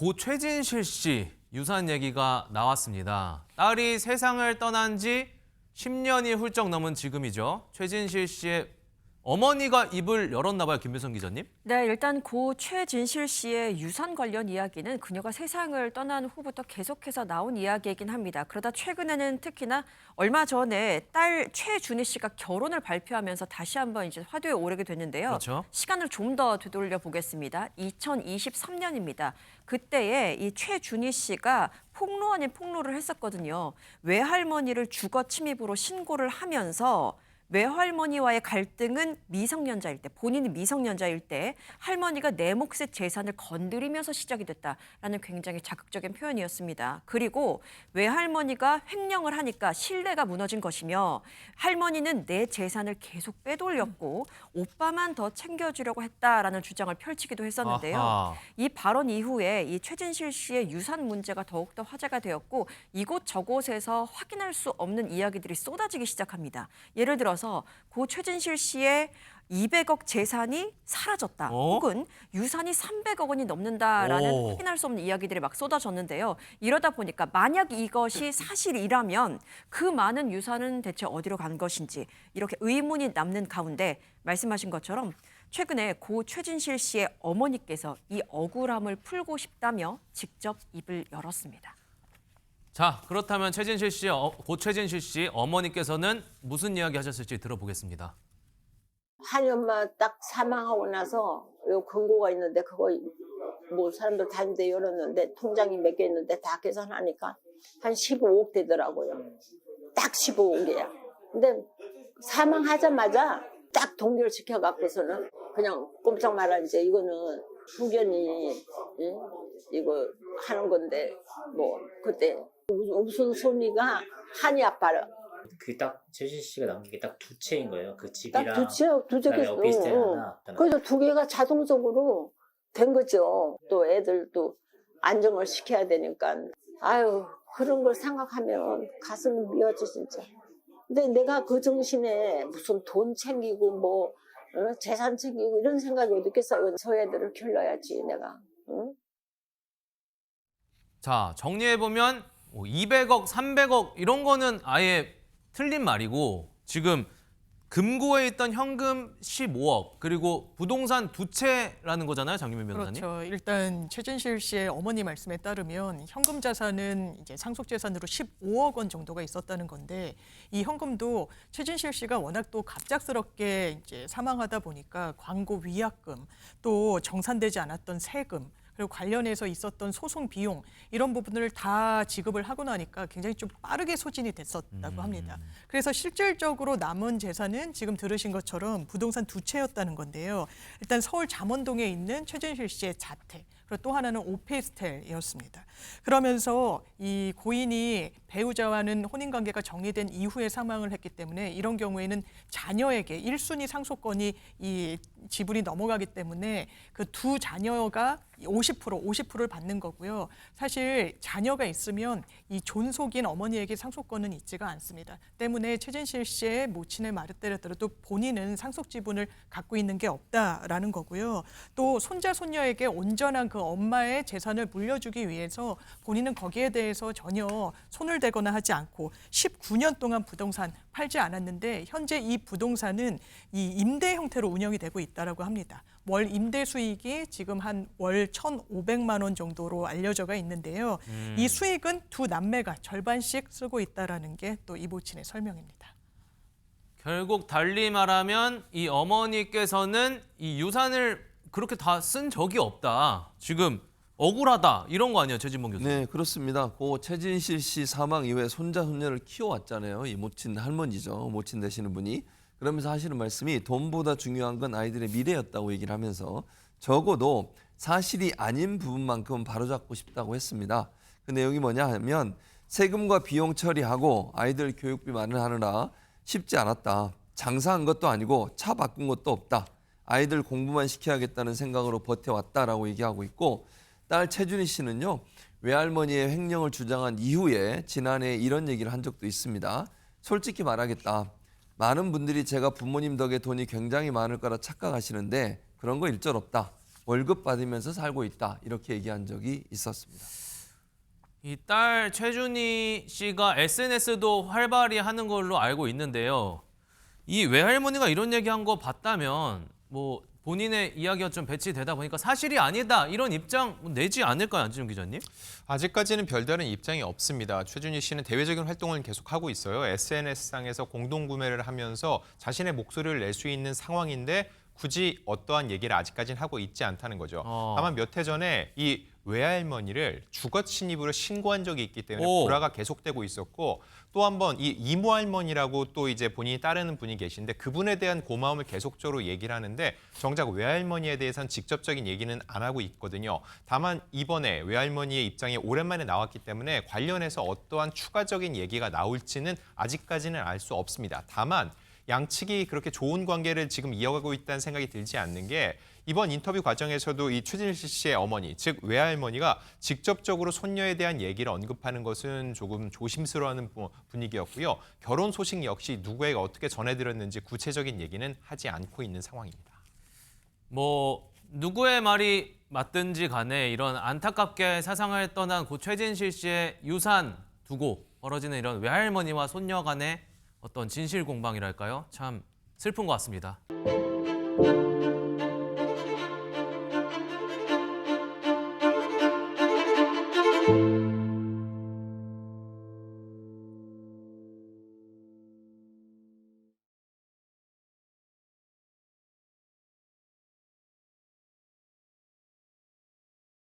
고 최진실 씨 유산 얘기가 나왔습니다. 딸이 세상을 떠난 지 10년이 훌쩍 넘은 지금이죠. 최진실 씨의 어머니가 입을 열었나 봐요, 김배성 기자님. 네, 일단 고 최진실 씨의 유산 관련 이야기는 그녀가 세상을 떠난 후부터 계속해서 나온 이야기이긴 합니다. 그러다 최근에는 특히나 얼마 전에 딸 최준희 씨가 결혼을 발표하면서 다시 한번 이제 화두에 오르게 됐는데요. 그렇죠. 시간을 좀 더 되돌려 보겠습니다. 2023년입니다. 그때에 이 최준희 씨가 폭로 아닌 폭로를 했었거든요. 외할머니를 주거 침입으로 신고를 하면서 외할머니와의 갈등은 미성년자일 때, 본인이 미성년자일 때 할머니가 내 몫의 재산을 건드리면서 시작이 됐다라는 굉장히 자극적인 표현이었습니다. 그리고 외할머니가 횡령을 하니까 신뢰가 무너진 것이며 할머니는 내 재산을 계속 빼돌렸고 오빠만 더 챙겨주려고 했다라는 주장을 펼치기도 했었는데요. 아하. 이 발언 이후에 이 최진실 씨의 유산 문제가 더욱더 화제가 되었고 이곳저곳에서 확인할 수 없는 이야기들이 쏟아지기 시작합니다. 예를 들어서 고 최진실 씨의 200억 재산이 사라졌다. 혹은 유산이 300억 원이 넘는다라는 확인할 수 없는 이야기들이 막 쏟아졌는데요. 이러다 보니까 만약 이것이 사실이라면 그 많은 유산은 대체 어디로 간 것인지 이렇게 의문이 남는 가운데 말씀하신 것처럼 최근에 고 최진실 씨의 어머니께서 이 억울함을 풀고 싶다며 직접 입을 열었습니다. 자, 그렇다면 고 최진실 씨 어머니께서는 무슨 이야기 하셨을지 들어보겠습니다. 한이 엄마 딱 사망하고 나서 요 금고가 있는데 그거 뭐 사람들 다니는데 열었는데 통장이 몇 개 있는데 다 계산하니까 한 15억 되더라고요. 딱 15억이야. 근데 사망하자마자 딱 동결시켜 갖고서는 그냥 꼼짝 말아 이제 이거는 후견이 이거 하는 건데 뭐 그때 우선 손이가 한이 아빠를 그게 딱 최진 씨가 남긴 게 딱 두 채인 거예요. 그 집이랑 딱 두 채 그다음에 오피스텔 하나. 그래서 두 개가 자동적으로 된 거죠. 또 애들도 안정을 시켜야 되니까 아유 그런 걸 생각하면 가슴이 미어져 진짜. 근데 내가 그 정신에 무슨 돈 챙기고 뭐 재산 챙기고 이런 생각이 어디 있겠어요. 저 애들을 길러야지 내가. 응? 자, 정리해보면 200억, 300억 이런 거는 아예 틀린 말이고 지금 금고에 있던 현금 15억 그리고 부동산 두 채라는 거잖아요, 장유민 변호사님. 그렇죠. 일단 최진실 씨의 어머니 말씀에 따르면 현금 자산은 이제 상속 재산으로 15억 원 정도가 있었다는 건데 이 현금도 최진실 씨가 워낙 또 갑작스럽게 이제 사망하다 보니까 광고 위약금 또 정산되지 않았던 세금 그리고 관련해서 있었던 소송 비용 이런 부분을 다 지급을 하고 나니까 굉장히 좀 빠르게 소진이 됐었다고 합니다. 그래서 실질적으로 남은 재산은 지금 들으신 것처럼 부동산 두 채였다는 건데요. 일단 서울 잠원동에 있는 최진실 씨의 자택 그리고 또 하나는 오피스텔이었습니다. 그러면서 이 고인이 배우자와는 혼인관계가 정리된 이후에 사망을 했기 때문에 이런 경우에는 자녀에게 1순위 상속권이 이 지분이 넘어가기 때문에 그 두 자녀가 50%를 받는 거고요. 사실 자녀가 있으면 이 존속인 어머니에게 상속권은 있지가 않습니다. 때문에 최진실 씨의 모친의 말에 따르더라도 본인은 상속 지분을 갖고 있는 게 없다라는 거고요. 또 손자 손녀에게 온전한 그 엄마의 재산을 물려주기 위해서 본인은 거기에 대해서 전혀 손을 대거나 하지 않고 19년 동안 부동산 팔지 않았는데 현재 이 부동산은 이 임대 형태로 운영이 되고 있다라고 합니다. 월 임대 수익이 지금 한 월 1,500만 원 정도로 알려져가 있는데요. 이 수익은 두 남매가 절반씩 쓰고 있다라는 게 또 이 모친의 설명입니다. 결국 달리 말하면 이 어머니께서는 이 유산을 그렇게 다 쓴 적이 없다. 지금 억울하다 이런 거 아니에요, 최진봉 교수님? 네, 그렇습니다. 고 최진실 씨 사망 이후에 손자 손녀를 키워왔잖아요. 이 모친 할머니죠. 모친 되시는 분이. 그러면서 하시는 말씀이 돈보다 중요한 건 아이들의 미래였다고 얘기를 하면서 적어도 사실이 아닌 부분만큼은 바로잡고 싶다고 했습니다. 그 내용이 뭐냐 하면 세금과 비용 처리하고 아이들 교육비 마련하느라 쉽지 않았다. 장사한 것도 아니고 차 바꾼 것도 없다. 아이들 공부만 시켜야겠다는 생각으로 버텨왔다라고 얘기하고 있고 딸 최준희 씨는요. 외할머니의 횡령을 주장한 이후에 지난해 이런 얘기를 한 적도 있습니다. 솔직히 말하겠다. 많은 분들이 제가 부모님 덕에 돈이 굉장히 많을 거라 착각하시는데 그런 거 일절 없다. 월급 받으면서 살고 있다 이렇게 얘기한 적이 있었습니다. 이 딸 최준희 씨가 SNS도 활발히 하는 걸로 알고 있는데요. 이 외할머니가 이런 얘기한 거 봤다면 뭐 본인의 이야기가 좀 배치되다 보니까 사실이 아니다 이런 입장 내지 않을까요, 안지용 기자님? 아직까지는 별다른 입장이 없습니다. 최준희 씨는 대외적인 활동을 계속하고 있어요. SNS상에서 공동구매를 하면서 자신의 목소리를 낼 수 있는 상황인데 굳이 어떠한 얘기를 아직까지는 하고 있지 않다는 거죠. 다만 몇 해 전에 이 외할머니를 주거 침입으로 신고한 적이 있기 때문에 오. 불화가 계속되고 있었고 또 한 번 이 이모 할머니라고 또 이제 본인이 따르는 분이 계신데 그분에 대한 고마움을 계속적으로 얘기를 하는데 정작 외할머니에 대해서는 직접적인 얘기는 안 하고 있거든요. 다만 이번에 외할머니의 입장이 오랜만에 나왔기 때문에 관련해서 어떠한 추가적인 얘기가 나올지는 아직까지는 알 수 없습니다. 다만 양측이 그렇게 좋은 관계를 지금 이어가고 있다는 생각이 들지 않는 게 이번 인터뷰 과정에서도 이 최진실 씨의 어머니, 즉 외할머니가 직접적으로 손녀에 대한 얘기를 언급하는 것은 조금 조심스러워하는 분위기였고요. 결혼 소식 역시 누구에게 어떻게 전해드렸는지 구체적인 얘기는 하지 않고 있는 상황입니다. 뭐 누구의 말이 맞든지 간에 이런 안타깝게 세상을 떠난 고 최진실 씨의 유산 두고 벌어지는 이런 외할머니와 손녀 간의 어떤 진실 공방이랄까요? 참 슬픈 것 같습니다.